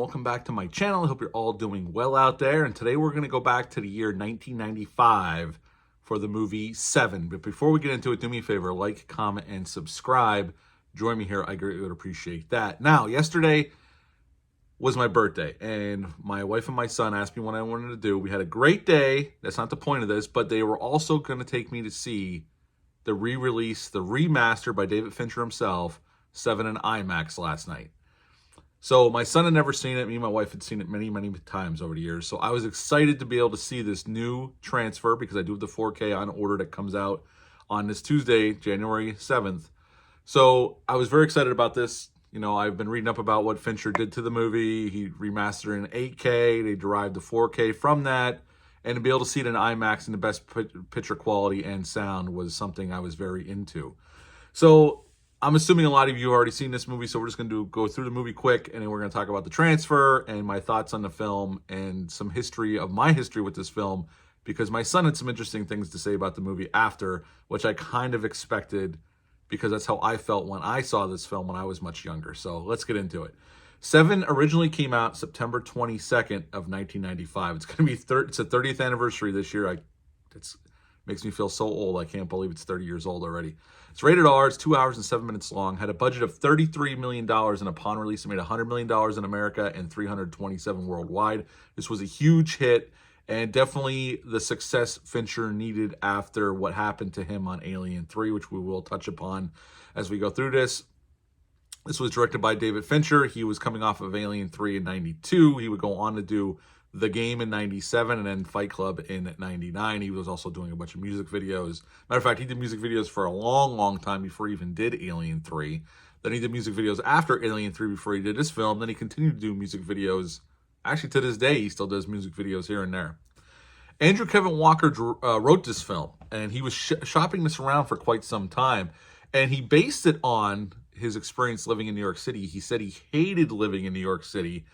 welcome back to my channel. I hope you're all doing well out there. And today we're going to go back to the year 1995 for the movie Seven. But before we get into it, do me a favor, like, comment, and subscribe. Join me here. I greatly would appreciate that. Now, yesterday was my birthday, and my wife and my son asked me what I wanted to do. We had a great day. That's not the point of this, but they were also going to take me to see the re-release, the remaster by David Fincher himself, Seven in IMAX last night. So my son had never seen it. Me and my wife had seen it many, many times over the years. So I was excited to be able to see this new transfer because I do have the 4K on order that comes out on this Tuesday, January 7th. So I was very excited about this. You know, I've been reading up about what Fincher did to the movie. He remastered it in 8K. They derived the 4K from that. And to be able to see it in IMAX in the best picture quality and sound was something I was very into. So I'm assuming a lot of you have already seen this movie, so we're just going to go through the movie quick, and then we're going to talk about the transfer and my thoughts on the film and some history of my history with this film, because my son had some interesting things to say about the movie after, which I kind of expected because that's how I felt when I saw this film when I was much younger. So let's get into it. Seven originally came out September 22nd of 1995. It's going to be it's a 30th anniversary this year. It makes me feel so old. I can't believe it's 30 years old already. It's rated R. It's 2 hours and 7 minutes long. Had a budget of $33 million, and upon release, it made $100 million in America and $327 worldwide. This was a huge hit, and definitely the success Fincher needed after what happened to him on Alien 3, which we will touch upon as we go through this. This was directed by David Fincher. He was coming off of Alien 3 in 92. He would go on to do The Game in 97 and then Fight Club in 99. He was also doing a bunch of music videos. Matter of fact, he did music videos for a long, long time before he even did Alien 3. Then he did music videos after Alien 3 before he did this film. Then he continued to do music videos. Actually, to this day, he still does music videos here and there. Andrew Kevin Walker wrote this film, and he was shopping this around for quite some time. And he based it on his experience living in New York City. He said he hated living in New York City,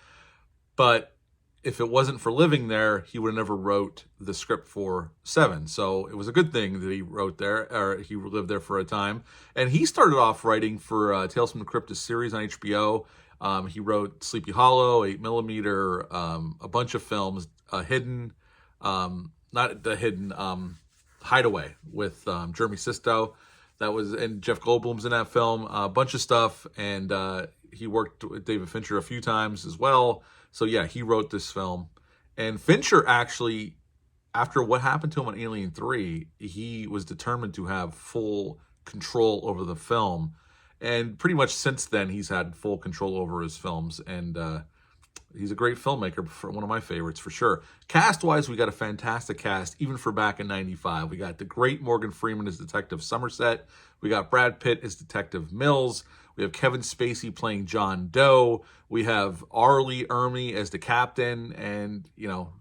but if it wasn't for living there, he would have never wrote the script for Seven. So it was a good thing that he wrote there, or he lived there for a time. And he started off writing for Tales from the Crypt, a series on HBO. He wrote Sleepy Hollow, 8mm, a bunch of films, Hidden, not the Hidden, Hideaway with Jeremy Sisto. That was, and Jeff Goldblum's in that film, a bunch of stuff, and he worked with David Fincher a few times as well. So yeah, he wrote this film. And Fincher actually, after what happened to him on Alien 3, he was determined to have full control over the film. And pretty much since then, he's had full control over his films. And he's a great filmmaker, one of my favorites for sure. Cast-wise, we got a fantastic cast, even for back in 95. We got the great Morgan Freeman as Detective Somerset. We got Brad Pitt as Detective Mills. We have Kevin Spacey playing John Doe. We have Arlie Ermey as the captain, and, you know,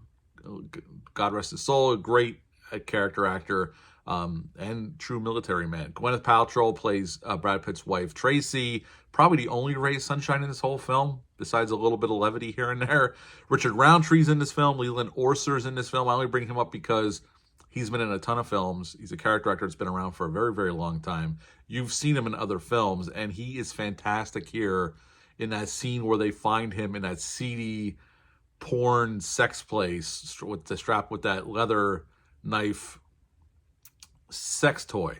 God rest his soul, a great character actor and true military man. Gwyneth Paltrow plays Brad Pitt's wife, Tracy. Probably the only ray of sunshine in this whole film, besides a little bit of levity here and there. Richard Roundtree's in this film. Leland Orser's in this film. I only bring him up because he's been in a ton of films. He's a character actor that's been around for a very, very long time. You've seen him in other films, and he is fantastic here in that scene where they find him in that seedy porn sex place with the strap with that leather knife sex toy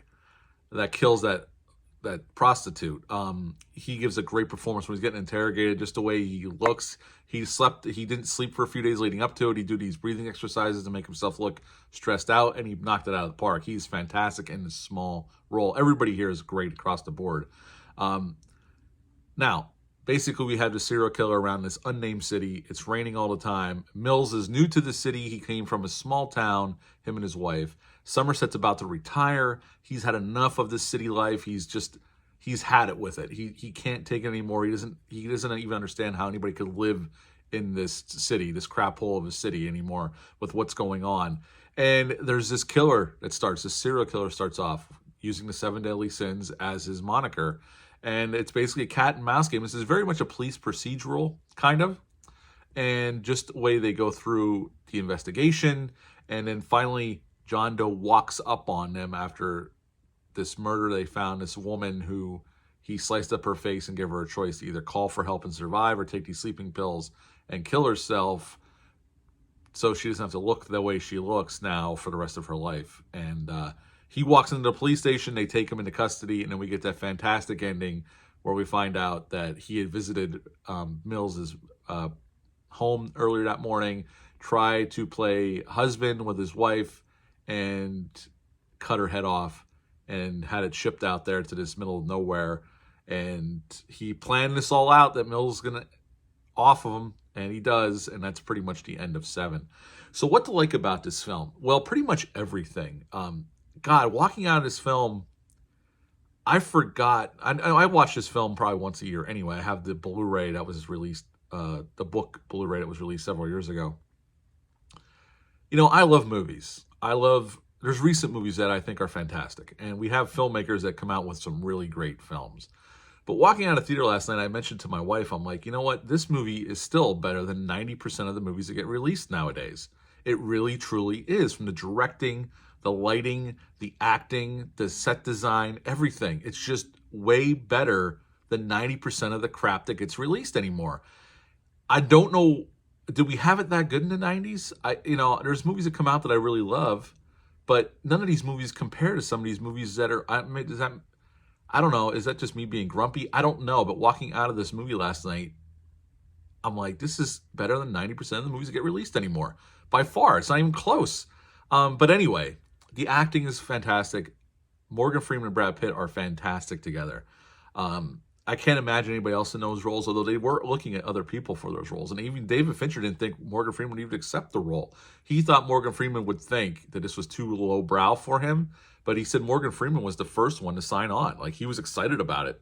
that kills that prostitute. He gives a great performance when he's getting interrogated, just the way he looks. He didn't sleep for a few days leading up to it. He'd do these breathing exercises to make himself look stressed out, and he knocked it out of the park. He's fantastic in this small role. Everybody here is great across the board. Now, basically, we have the serial killer around this unnamed city. It's raining all the time. Mills is new to the city. He came from a small town, him and his wife. Somerset's about to retire. He's had enough of this city life. He's had it with it. He can't take it anymore. He doesn't even understand how anybody could live in this city, this crap hole of a city anymore with what's going on. And there's this serial killer starts off using the 7 deadly sins as his moniker. And it's basically a cat and mouse game. This is very much a police procedural, kind of. And just the way they go through the investigation. And then finally, John Doe walks up on them after this murder. They found this woman who he sliced up her face and gave her a choice to either call for help and survive or take these sleeping pills and kill herself so she doesn't have to look the way she looks now for the rest of her life. And he walks into the police station, they take him into custody, and then we get that fantastic ending where we find out that he had visited Mills's home earlier that morning, tried to play husband with his wife, and cut her head off and had it shipped out there to this middle of nowhere. And he planned this all out, that Mills is going to off of him, and he does, and that's pretty much the end of 7. So what to like about this film? Well, pretty much everything. God, walking out of this film, I forgot. I watch this film probably once a year anyway. I have the Blu-ray that was released, the book Blu-ray that was released several years ago. You know, I love movies. There's recent movies that I think are fantastic, and we have filmmakers that come out with some really great films. But walking out of theater last night, I mentioned to my wife, I'm like, you know what? This movie is still better than 90% of the movies that get released nowadays. It really, truly is. From the directing, the lighting, the acting, the set design, everything. It's just way better than 90% of the crap that gets released anymore. I don't know, did we have it that good in the 90s? There's movies that come out that I really love, but none of these movies compare to some of these movies that are, I don't know, is that just me being grumpy? I don't know, but walking out of this movie last night, I'm like, this is better than 90% of the movies that get released anymore. By far, it's not even close. But anyway, the acting is fantastic. Morgan Freeman and Brad Pitt are fantastic together. I can't imagine anybody else in those roles, although they were looking at other people for those roles. And even David Fincher didn't think Morgan Freeman would even accept the role. He thought Morgan Freeman would think that this was too lowbrow for him, but he said Morgan Freeman was the first one to sign on. Like, he was excited about it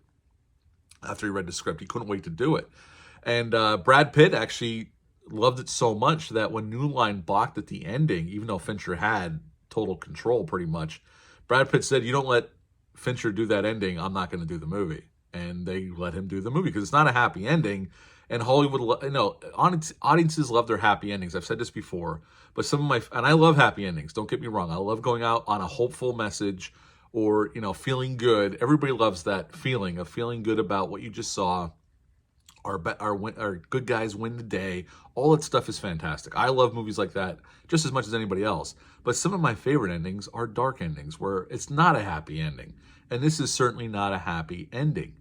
after he read the script. He couldn't wait to do it. And Brad Pitt actually loved it so much that when New Line balked at the ending, even though Fincher had total control pretty much, Brad Pitt said, you don't let Fincher do that ending, I'm not going to do the movie. And they let him do the movie because it's not a happy ending. And Hollywood, audiences love their happy endings. I've said this before, but and I love happy endings. Don't get me wrong. I love going out on a hopeful message or, feeling good. Everybody loves that feeling of feeling good about what you just saw. Our good guys win the day. All that stuff is fantastic. I love movies like that just as much as anybody else. But some of my favorite endings are dark endings where it's not a happy ending. And this is certainly not a happy ending.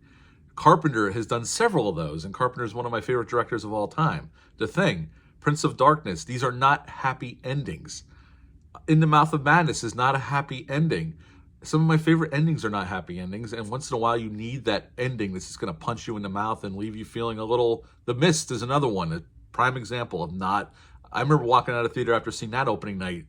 Carpenter has done several of those, and Carpenter is one of my favorite directors of all time. The Thing, Prince of Darkness, these are not happy endings. In the Mouth of Madness is not a happy ending. Some of my favorite endings are not happy endings, and once in a while you need that ending that's just going to punch you in the mouth and leave you feeling a little... The Mist is another one, a prime example of not... I remember walking out of theater after seeing that opening night,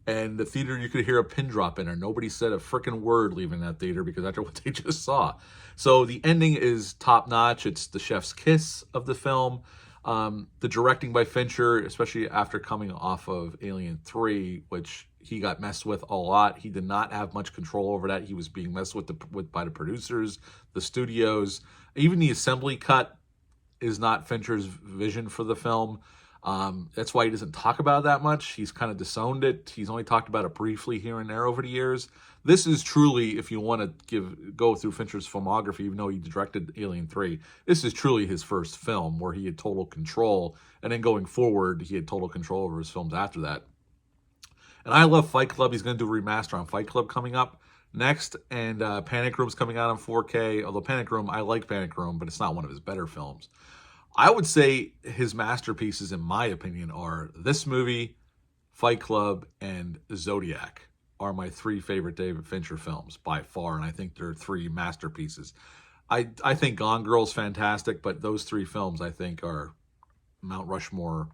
and the theater, you could hear a pin drop in there. Nobody said a freaking word leaving that theater because after what they just saw. So the ending is top-notch. It's the chef's kiss of the film. The directing by Fincher, especially after coming off of Alien 3, which he got messed with a lot. He did not have much control over that. He was being messed with by the producers, the studios. Even the assembly cut is not Fincher's vision for the film. That's why he doesn't talk about it that much. He's kind of disowned it. He's only talked about it briefly here and there over the years. This is truly, if you want to go through Fincher's filmography, even though he directed Alien 3, this is truly his first film where he had total control. And then going forward, he had total control over his films after that. And I love Fight Club. He's going to do a remaster on Fight Club coming up next. And Panic Room's coming out on 4K. Although Panic Room, I like Panic Room, but it's not one of his better films. I would say his masterpieces, in my opinion, are this movie, Fight Club, and Zodiac are my 3 favorite David Fincher films by far, and I think they're 3 masterpieces. I think Gone Girl's fantastic, but those 3 films I think are Mount Rushmore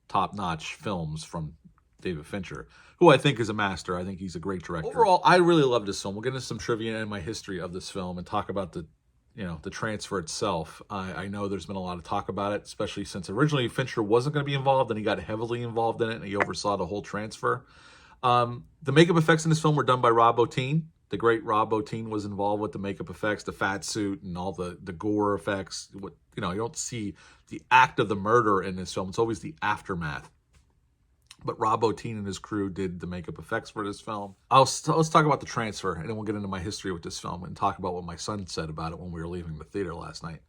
top-notch films from David Fincher, who I think is a master. I think he's a great director. Overall, I really love this film. We'll get into some trivia and my history of this film and talk about the transfer itself. I know there's been a lot of talk about it, especially since originally Fincher wasn't going to be involved and he got heavily involved in it and he oversaw the whole transfer. The makeup effects in this film were done by Rob Bottin. The great Rob Bottin was involved with the makeup effects, the fat suit and all the gore effects. You don't see the act of the murder in this film. It's always the aftermath. But Rob Bottin and his crew did the makeup effects for this film. Let's talk about the transfer, and then we'll get into my history with this film and talk about what my son said about it when we were leaving the theater last night.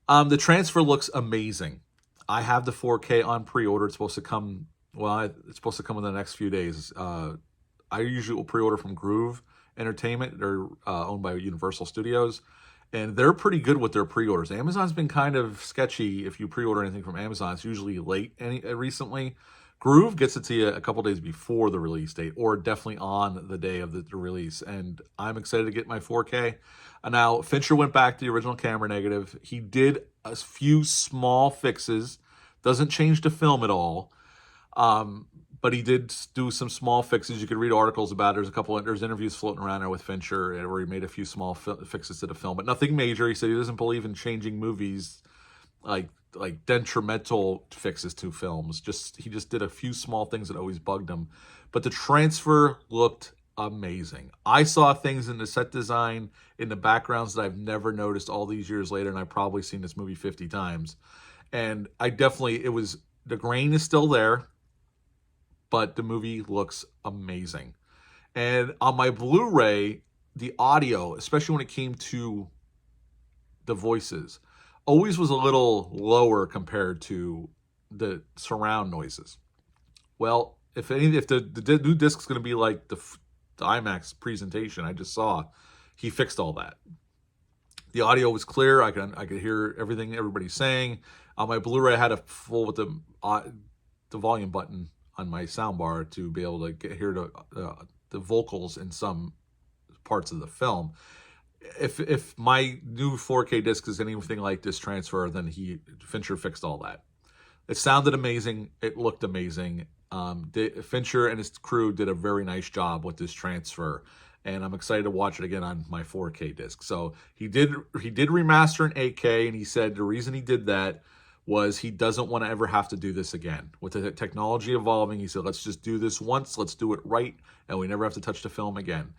The transfer looks amazing. I have the 4K on pre-order. It's supposed to come, it's supposed to come in the next few days. I usually will pre-order from Groove Entertainment. They're owned by Universal Studios, and they're pretty good with their pre-orders. Amazon's been kind of sketchy if you pre-order anything from Amazon. It's usually late recently. Groove gets it to you a couple days before the release date, or definitely on the day of the release. And I'm excited to get my 4K. Now, Fincher went back to the original camera negative. He did a few small fixes. Doesn't change the film at all. But he did do some small fixes. You could read articles about it. There's interviews floating around there with Fincher where he made a few small fixes to the film, but nothing major. He said he doesn't believe in changing movies like detrimental fixes to films. He just did a few small things that always bugged him. But the transfer looked amazing. I saw things in the set design, in the backgrounds that I've never noticed all these years later, and I've probably seen this movie 50 times. And the grain is still there, but the movie looks amazing. And on my Blu-ray, the audio, especially when it came to the voices, always was a little lower compared to the surround noises. Well, if the new disc is going to be like the IMAX presentation I just saw, he fixed all that. The audio was clear. I could hear everything everybody's saying. On my Blu-ray, I had a full with the volume button on my soundbar to be able to hear the vocals in some parts of the film. If my new 4K disc is anything like this transfer, then Fincher fixed all that. It sounded amazing. It looked amazing. Fincher and his crew did a very nice job with this transfer, and I'm excited to watch it again on my 4K disc. So he did remaster in 8K, and he said the reason he did that was he doesn't want to ever have to do this again. With the technology evolving, he said, let's just do this once, let's do it right, and we never have to touch the film again.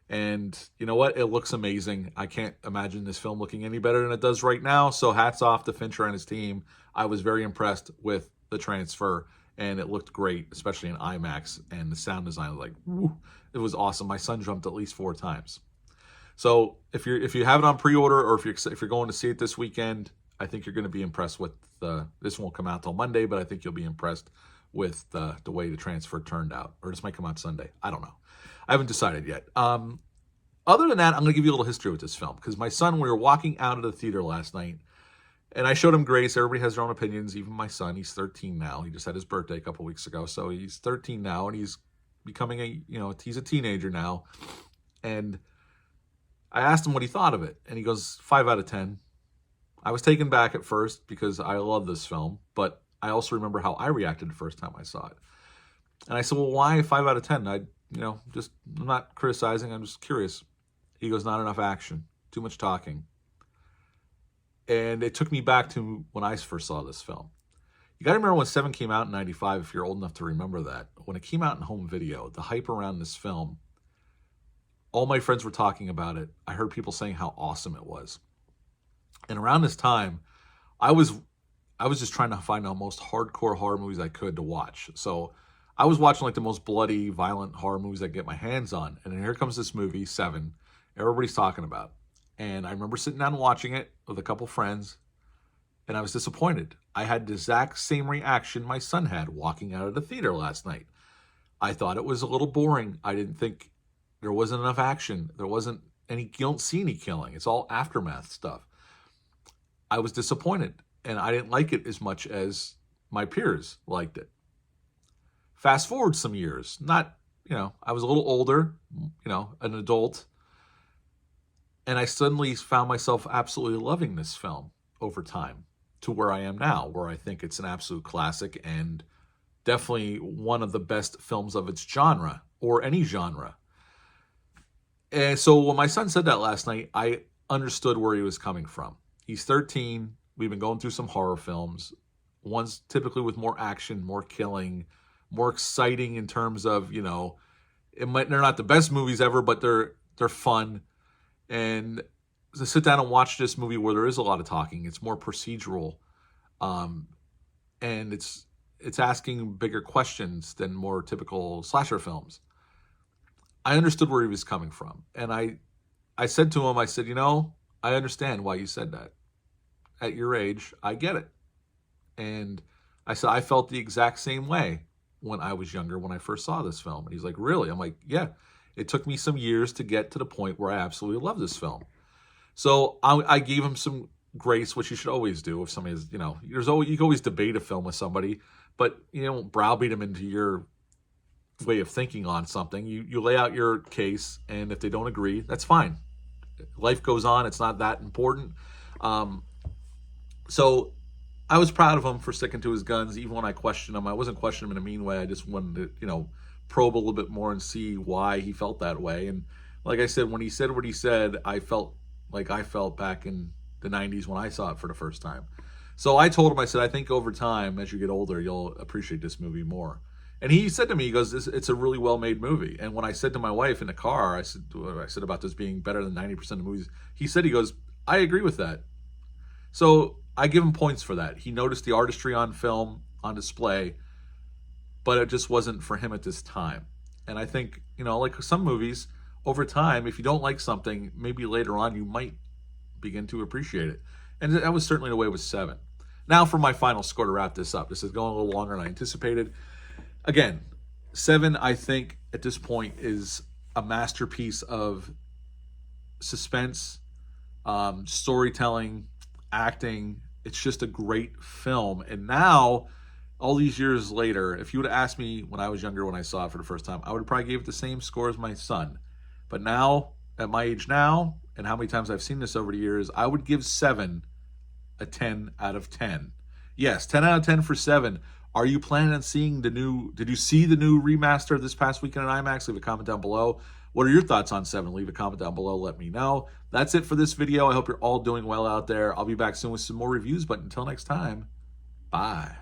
And you know what? It looks amazing. I can't imagine this film looking any better than it does right now. So hats off to Fincher and his team. I was very impressed with the transfer, and it looked great, especially in IMAX. And the sound design was like, woo, it was awesome. My son jumped at least 4 times. So if you have it on pre-order, or if you're going to see it this weekend, I think you're going to be impressed with this won't come out till Monday, but I think you'll be impressed with the way the transfer turned out. Or this might come out Sunday. I don't know. I haven't decided yet. Other than that, I'm going to give you a little history with this film, because my son, we were walking out of the theater last night, and I showed him Grace. Everybody has their own opinions, even my son. He's 13 now. He just had his birthday a couple weeks ago, so he's 13 now, and he's becoming he's a teenager now. And I asked him what he thought of it, and he goes, 5 out of 10. I was taken back at first because I love this film, but I also remember how I reacted the first time I saw it. And I said, well, why 5 out of 10? I'm not criticizing. I'm just curious. He goes, not enough action, too much talking. And it took me back to when I first saw this film. You got to remember when 7 came out in 95, if you're old enough to remember that. When it came out in home video, the hype around this film, all my friends were talking about it. I heard people saying how awesome it was. And around this time, I was just trying to find the most hardcore horror movies I could to watch. So I was watching like the most bloody, violent horror movies I could get my hands on. And then here comes this movie, 7. Everybody's talking about. And I remember sitting down and watching it with a couple friends, and I was disappointed. I had the exact same reaction my son had walking out of the theater last night. I thought it was a little boring. I didn't think there wasn't enough action. There wasn't any, you don't see any killing. It's all aftermath stuff. I was disappointed, and I didn't like it as much as my peers liked it. Fast forward some years, I was a little older, an adult, and I suddenly found myself absolutely loving this film over time to where I am now, where I think it's an absolute classic and definitely one of the best films of its genre, or any genre. And so when my son said that last night, I understood where he was coming from. He's 13. We've been going through some horror films. One's typically with more action, more killing, more exciting in terms of, they're not the best movies ever, but they're fun. And to sit down and watch this movie where there is a lot of talking, it's more procedural, and it's asking bigger questions than more typical slasher films. I understood where he was coming from, and I said to him, I said, I understand why you said that. At your age, I get it. And I said, I felt the exact same way when I was younger, when I first saw this film. And he's like, really? I'm like, yeah. It took me some years to get to the point where I absolutely love this film. So I gave him some grace, which you should always do if somebody is, you can always debate a film with somebody, but you don't browbeat them into your way of thinking on something. You lay out your case, and if they don't agree, that's fine. Life goes on. It's not that important. So I was proud of him for sticking to his guns, even when I questioned him. I wasn't questioning him in a mean way. I just wanted to, probe a little bit more and see why he felt that way. And like I said, when he said what he said, I felt like I felt back in the 90s when I saw it for the first time. So I told him, I said, I think over time, as you get older, you'll appreciate this movie more. And he said to me, he goes, it's a really well-made movie. And when I said to my wife in the car, I said about this being better than 90% of movies, he goes, I agree with that. So I give him points for that. He noticed the artistry on film, on display, but it just wasn't for him at this time. And I think, like some movies, over time, if you don't like something, maybe later on you might begin to appreciate it. And that was certainly the way with 7. Now for my final score to wrap this up. This is going a little longer than I anticipated. Again, 7, I think, at this point is a masterpiece of suspense, storytelling, acting. It's just a great film. And now, all these years later, if you would have asked me when I was younger, when I saw it for the first time, I would have probably gave it the same score as my son. But now, at my age now, and how many times I've seen this over the years, I would give 7 a 10 out of 10. Yes, 10 out of 10 for 7. Are you planning on seeing did you see the new remaster this past weekend at IMAX? Leave a comment down below. What are your thoughts on 7? Leave a comment down below. Let me know. That's it for this video. I hope you're all doing well out there. I'll be back soon with some more reviews, but until next time, bye.